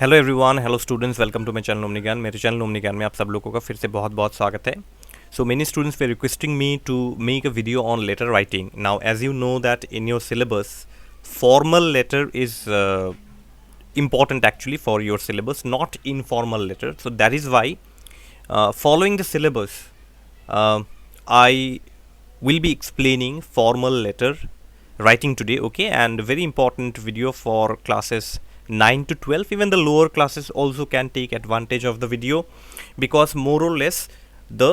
Hello everyone, hello students, welcome to my channel Omni Gyan. मेरे channel Omni ज्ञान में आप सब लोगों का फिर से बहुत बहुत स्वागत है। So many students were requesting me to make a video on letter writing. Now as you know that in your syllabus formal letter is important actually for your syllabus, not informal letter. So that is why following the syllabus I will be explaining formal letter writing today, okay, and very important video for classes 9 to 12. Even the lower classes also can take advantage of the video because more or less the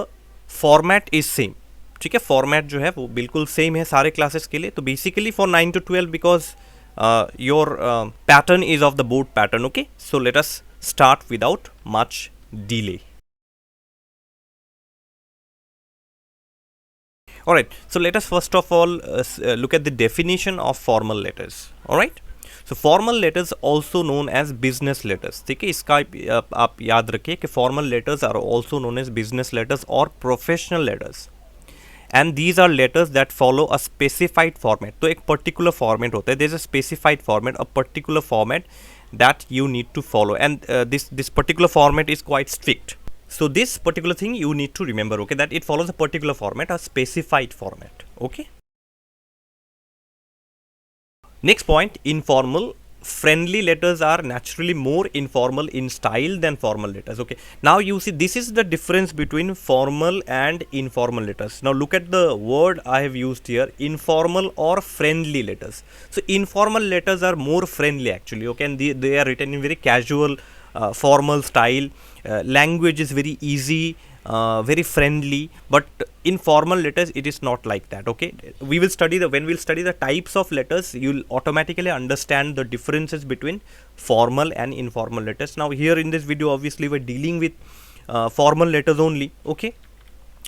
format is same. ठीक है, format जो है वो बिल्कुल same है सारे classes के लिए. तो basically for 9 to 12 because your pattern is of the board pattern. Okay, so let us start without much delay. Alright, so let us first of all look at the definition of formal letters. Alright, so formal letters also known as business letters. ठीक है, इसका आप याद रखिए कि formal letters are also known as business letters or professional letters. And these are letters that follow a specified format. तो एक particular format होता है. There is a specified format, a particular format that you need to follow, and this particular format is quite strict. So this particular thing you need to remember, okay, that it follows a particular format, a specified format. Okay. Next point, informal. Friendly letters are naturally more informal in style than formal letters. Okay, now you see this is the difference between formal and informal letters. Now look at the word I have used here, informal or friendly letters. So informal letters are more friendly actually, okay, and they are written in very casual formal style. Language is very easy, very friendly, but in formal letters it is not like that. Okay, we will study when we'll study the types of letters, you'll automatically understand the differences between formal and informal letters. Now here in this video obviously we're dealing with formal letters only. Okay,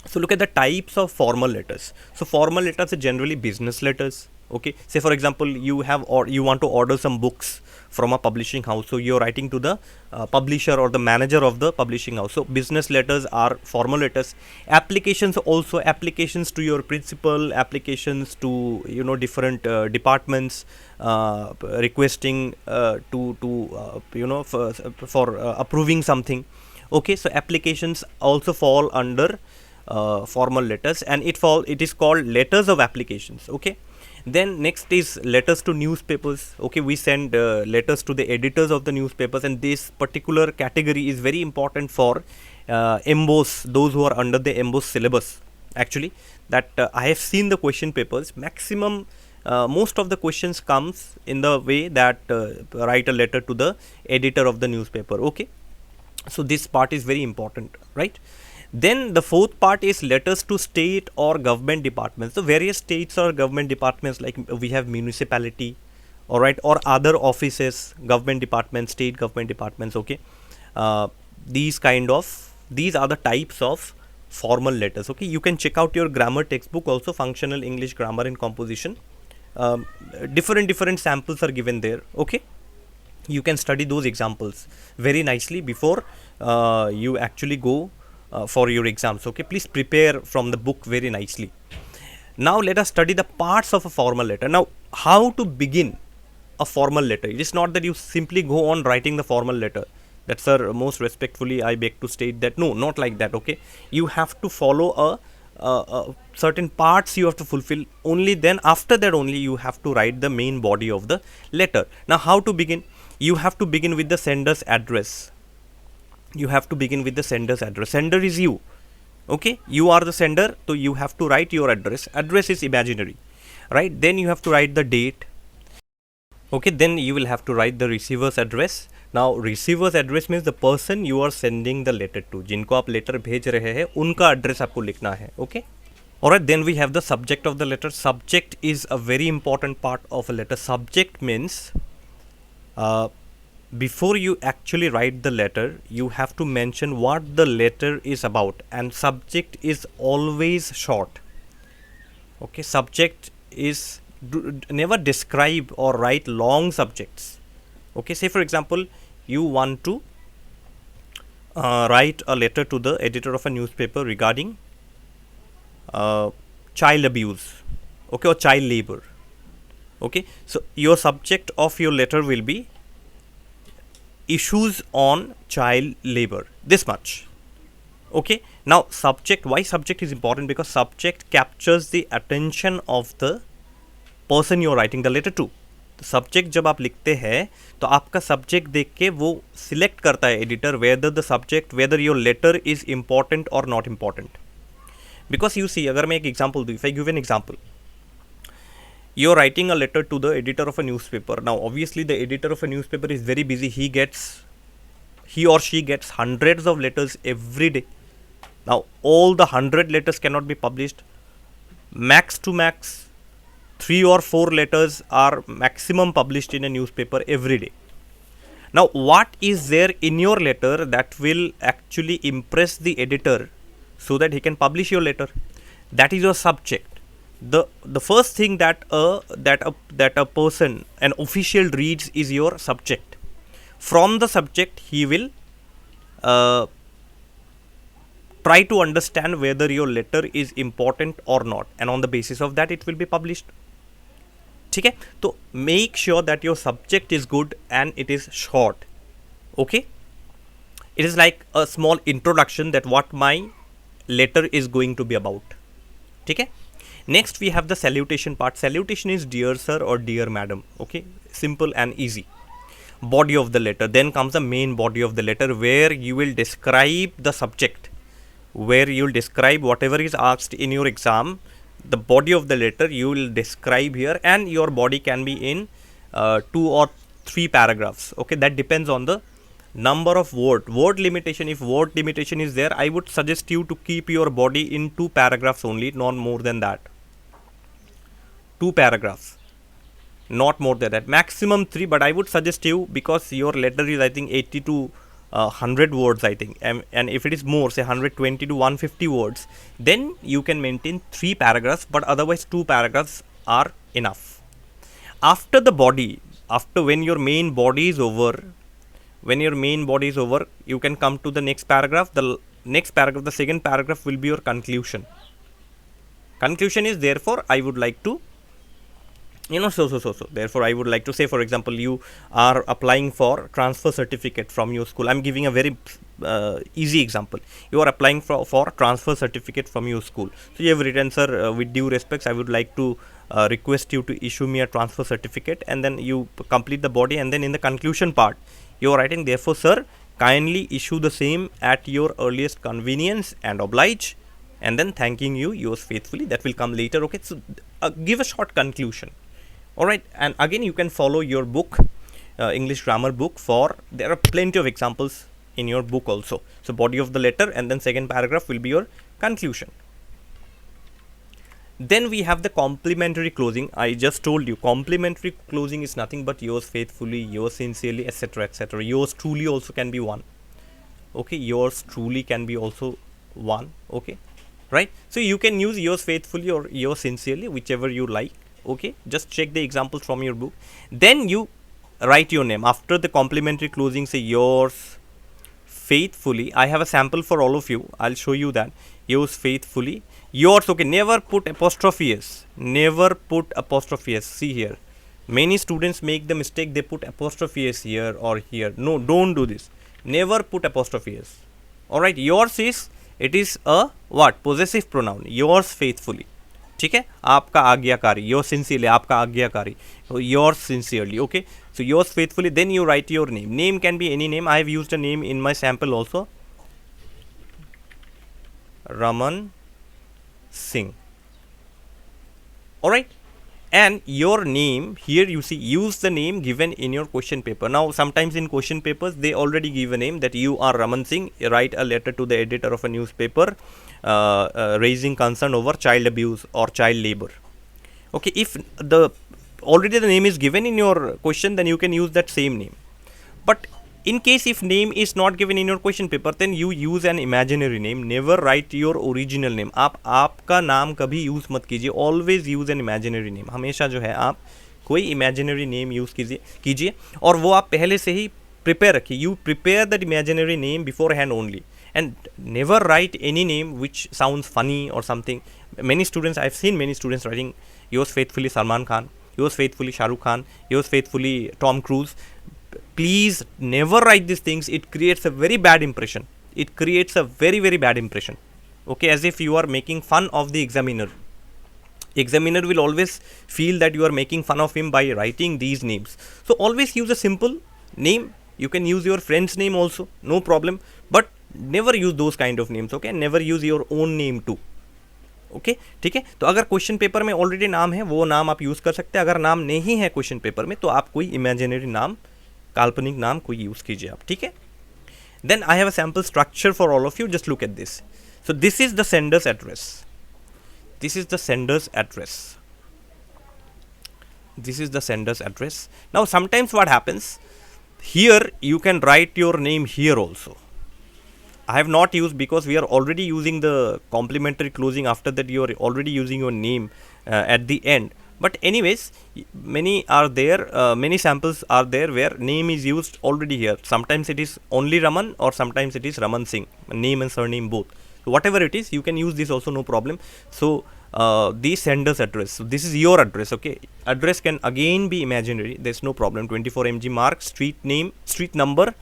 so look at the types of formal letters. So formal letters are generally business letters. Okay, say for example you have, or you want to order some books from a publishing house, so you're writing to the publisher or the manager of the publishing house. So business letters are formal letters. Applications also, applications to your principal, applications to different departments, requesting for approving something. Okay, so applications also fall under formal letters, and it is called letters of applications. Okay, then next is letters to newspapers. Okay, we send letters to the editors of the newspapers, and this particular category is very important for MBOSE, those who are under the MBOSE syllabus actually. That I have seen the question papers, maximum most of the questions comes in the way that write a letter to the editor of the newspaper. Okay, so this part is very important, right? Then the fourth part is letters to state or government departments. So various states or government departments, like we have municipality, all right, or other offices, government departments, state government departments. Okay, these are the types of formal letters. Okay, you can check out your grammar textbook also, functional English grammar and composition. Different samples are given there. Okay, you can study those examples very nicely before you actually go for your exams. Okay, please prepare from the book very nicely. Now let us study the parts of a formal letter. Now how to begin a formal letter? It is not that you simply go on writing the formal letter. That's sir, most respectfully I beg to state that no, not like that. Okay, you have to follow a certain parts you have to fulfill. Only then after that only you have to write the main body of the letter. Now how to begin? You have to begin with the sender's address. You have to begin with the sender's address. Sender is you. Okay, you are the sender, so you have to write your address. Address is imaginary, right? Then you have to write the date. Okay, then you will have to write the receiver's address. Now receiver's address means the person you are sending the letter to, जिनको आप letter भेज रहे हैं उनका address आपको लिखना है. Okay, alright, then we have the subject of the letter. Subject is a very important part of a letter. Subject means before you actually write the letter, you have to mention what the letter is about, and subject is always short. Okay, subject is never describe or write long subjects. Okay, say for example you want to write a letter to the editor of a newspaper regarding child abuse, okay, or child labor. Okay, so your subject of your letter will be issues on child labor, this much. Okay, now subject, why subject is important? Because subject captures the attention of the person you are writing the letter to. Subject जब आप लिखते हैं तो आपका subject देख के वो select करता है editor whether the subject, whether your letter is important और not important. Because you see, अगर मैं एक एग्जाम्पल दूँ, if I give an example, you are writing a letter to the editor of a newspaper. Now obviously the editor of a newspaper is very busy. He or she gets hundreds of letters every day. Now all the 100 letters cannot be published. Max to max 3 or 4 letters are maximum published in a newspaper every day. Now what is there in your letter that will actually impress the editor so that he can publish your letter? That is your subject. The first thing that a person, an official, reads is your subject. From the subject he will try to understand whether your letter is important or not, and on the basis of that it will be published. ठीक है, तो make sure that your subject is good and it is short. Okay, it is like a small introduction that what my letter is going to be about. ठीक है. Next we have the salutation part. Salutation is dear sir or dear madam. Okay, simple and easy. Body of the letter. Then comes the main body of the letter where you will describe the subject, where you will describe whatever is asked in your exam. The body of the letter you will describe here, and your body can be in 2 or 3 paragraphs. Okay, that depends on the number of word limitation. If word limitation is there, I would suggest you to keep your body in 2 paragraphs only, not more than that. 2 paragraphs, not more than that, maximum 3, but I would suggest you, because your letter is I think 80 to 100 words I think, and if it is more, say 120 to 150 words, then you can maintain 3 paragraphs, but otherwise 2 paragraphs are enough. After the body, after when your main body is over, you can come to the next paragraph. The next paragraph, the second paragraph, will be your conclusion. Conclusion is, therefore I would like to, so therefore I would like to say, for example, you are applying for transfer certificate from your school. I'm giving a very easy example. You are applying for transfer certificate from your school. So you have written, sir, with due respects, I would like to request you to issue me a transfer certificate, and then you complete the body, and then in the conclusion part you are writing, therefore sir, kindly issue the same at your earliest convenience and oblige, and then thanking you, yours faithfully. That will come later. Okay, so give a short conclusion. Alright, and again you can follow your book, English grammar book, for there are plenty of examples in your book also. So body of the letter, and then second paragraph will be your conclusion. Then we have the complimentary closing. I just told you complimentary closing is nothing but yours faithfully, yours sincerely, etc., etc. Yours truly also can be one. Okay, yours truly can be also one. Okay, right, so you can use yours faithfully or yours sincerely, whichever you like. Okay, just check the examples from your book. Then you write your name after the complimentary closing. Say yours faithfully. I have a sample for all of you. I'll show you that. Yours faithfully, yours. Okay, never put apostrophe s. Never put apostrophe s. See here, many students make the mistake, they put apostrophe s here or here. No, don't do this. Never put apostrophe s. Alright, yours is, it is a what? Possessive pronoun. Yours faithfully. ठीक है, आपका आज्ञाकारी. Your sincerely, आपका आज्ञाकारी. Your sincerely. Okay, so yours faithfully. Then you write your name. Name can be any name. I have used a name in my sample also. Raman Singh. Alright, and your name here, you see, use the name given in your question paper. Now sometimes in question papers they already give a name, that you are Raman Singh. Write a letter to the editor of a newspaper raising concern over child abuse or child labor. Okay, if already the name is given in your question, then you can use that same name. But in case if name is not given in your question paper, then you use an imaginary name. Never write your original name. आपका नाम कभी use मत कीजिए. Always use an imaginary name. हमेशा जो है आप कोई imaginary name यूज़ कीजिए और वो आप पहले से ही prepare रखिए. You prepare that imaginary name beforehand only, and never write any name which sounds funny or something. Many students, I've seen many students writing yours faithfully Salman Khan, yours faithfully Shah Rukh Khan, yours faithfully Tom Cruise. please never write these things. It creates a very bad impression. It creates a very, very bad impression. Okay, as if you are making fun of the examiner. Examiner will always feel that you are making fun of him by writing these names. So always use a simple name. You can use your friend's name also, no problem, but never use those kind of names. Okay, never use your own name too. Okay ठीक है. तो अगर question paper में already नाम है वो नाम आप यूज़ कर सकते हैं. अगर नाम नहीं है क्वेश्चन पेपर में तो आप कोई इमेजिनरी नाम, काल्पनिक नाम कोई यूज़ कीजिए आप. ठीक है. Then I have a sample structure for all of you. Just look at this. So this is the sender's address. This is the sender's address. This is the sender's address. Now sometimes what happens, here you can write your name here also. I have not used because we are already using the complementary closing. After that you are already using your name at the end. But anyways, many are there, many samples are there where name is used already here. Sometimes it is only Raman or sometimes it is Raman Singh, name and surname both. So whatever it is, you can use this also, no problem. So the sender's address. So this is your address. Okay, address can again be imaginary. There's no problem. 24 mg mark, street name, street number,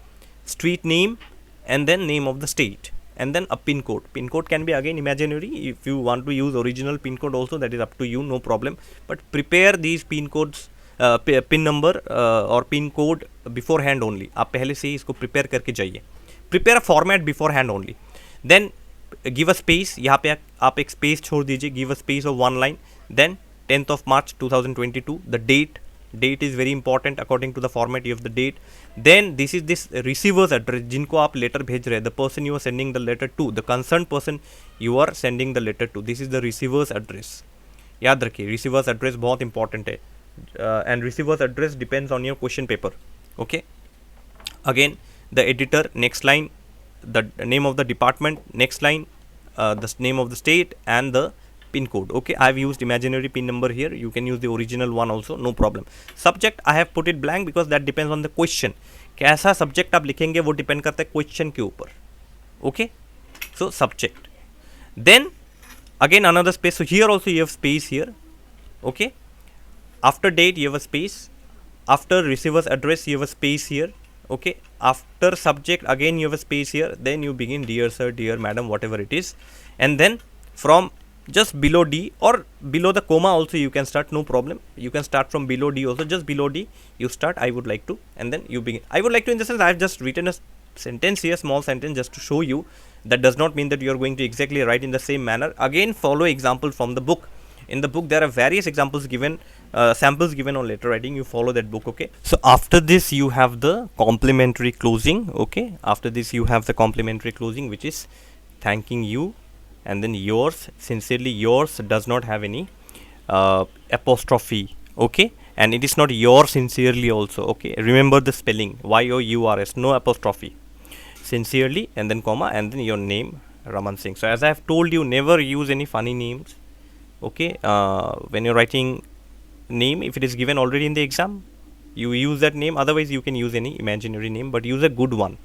street name, and then name of the state, and then a pin code. Pin code can be again imaginary. If you want to use original pin code also, that is up to you, no problem. But prepare these pin codes, pin number or pin code beforehand only. आप पहले से ही इसको prepare करके जाइए. Prepare a format beforehand only. Then give a space. यहाँ पे आप एक space छोड़ दीजिए. Give a space of one line. Then 10th of March 2022. The date is very important. According to the format you have the date. Then this is this receiver's address जिनको आप letter भेज रहे हैं. The person you are sending the letter to, the concerned person you are sending the letter to. This is the receiver's address. याद रखिए receiver's address बहुत important है. And receiver's address depends on your question paper. Okay. Again the editor, next line the name of the department, next line the name of the state and the pin code. Okay, I have used imaginary pin number here. You can use the original one also, no problem. Subject I have put it blank because that depends on the question. कैसा subject आप लिखेंगे वो depend करता है question के ऊपर. Okay, so subject. Then again another space. So here also you have space here. Okay, after date you have a space. After receiver's address you have a space here. Okay, after subject again you have a space here. Then you begin dear sir, dear madam, whatever it is, and then from just below D or below the comma also you can start, no problem. You can start from below D also. Just below D you start I would like to, and then you begin. I would like to, in the sense I have just written a sentence here, small sentence, just to show you. That does not mean that you are going to exactly write in the same manner. Again follow example from the book. In the book there are various examples given, samples given on letter writing. You follow that book. Okay, so after this you have the complementary closing. Okay, after this you have the complementary closing, which is thanking you, and then yours, sincerely yours, does not have any apostrophe. Okay, and it is not your sincerely also. Okay, remember the spelling, YOURS, no apostrophe. Sincerely, and then comma, and then your name, Raman Singh. So as I have told you, never use any funny names. Okay, when you're writing name, if it is given already in the exam, you use that name. Otherwise you can use any imaginary name, but use a good one,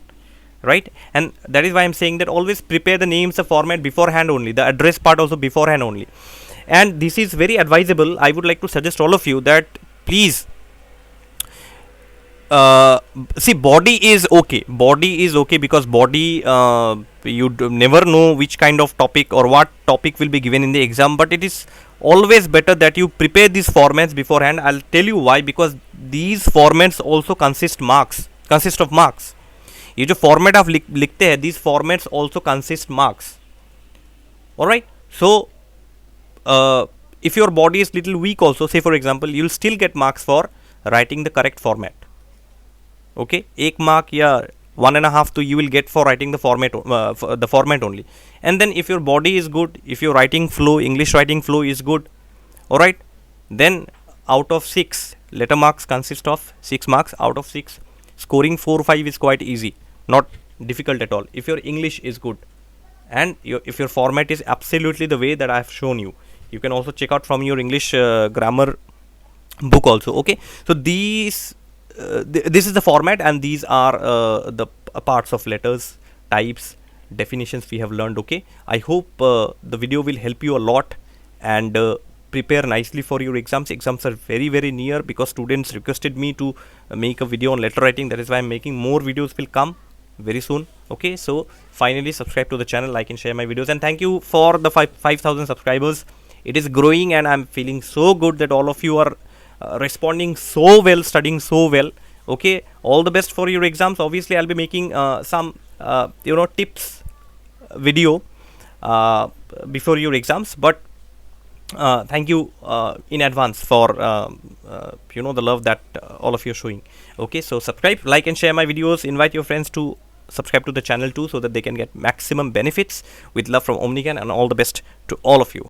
right? And that is why I'm saying that always prepare the names, the format beforehand only, the address part also beforehand only. And this is very advisable. I would like to suggest all of you that please see, body is okay because body you never know which kind of topic or what topic will be given in the exam, but it is always better that you prepare these formats beforehand. I'll tell you why. Because these formats also consist of marks. ये जो format आप लिखते हैं, these formats also consist marks. Alright, so if your body is little weak also, say for example, you'll still get marks for writing the correct format. Okay, 1 mark या 1.5 to you will get for writing the format only. And then if your body is good, if your writing flow, English writing flow is good, alright, then out of 6 letter marks consist of 6 marks. Out of 6, scoring 4 or 5 is quite easy, not difficult at all, if your English is good and if your format is absolutely the way that I have shown you. You can also check out from your English grammar book also. Okay, so these this is the format, and these are the parts of letters, types, definitions we have learned. Okay, I hope the video will help you a lot, and prepare nicely for your exams are very near, because students requested me to make a video on letter writing. That is why I'm making more videos, will come very soon. Okay, so finally subscribe to the channel, like and share my videos, and thank you for the 5,000 subscribers. It is growing and I'm feeling so good that all of you are responding so well, studying so well. Okay, all the best for your exams. Obviously I'll be making some tips video before your exams, but thank you in advance for the love that all of you are showing. Okay, so subscribe, like and share my videos. Invite your friends to subscribe to the channel too, so that they can get maximum benefits. With love from Omni Gyan, and all the best to all of you.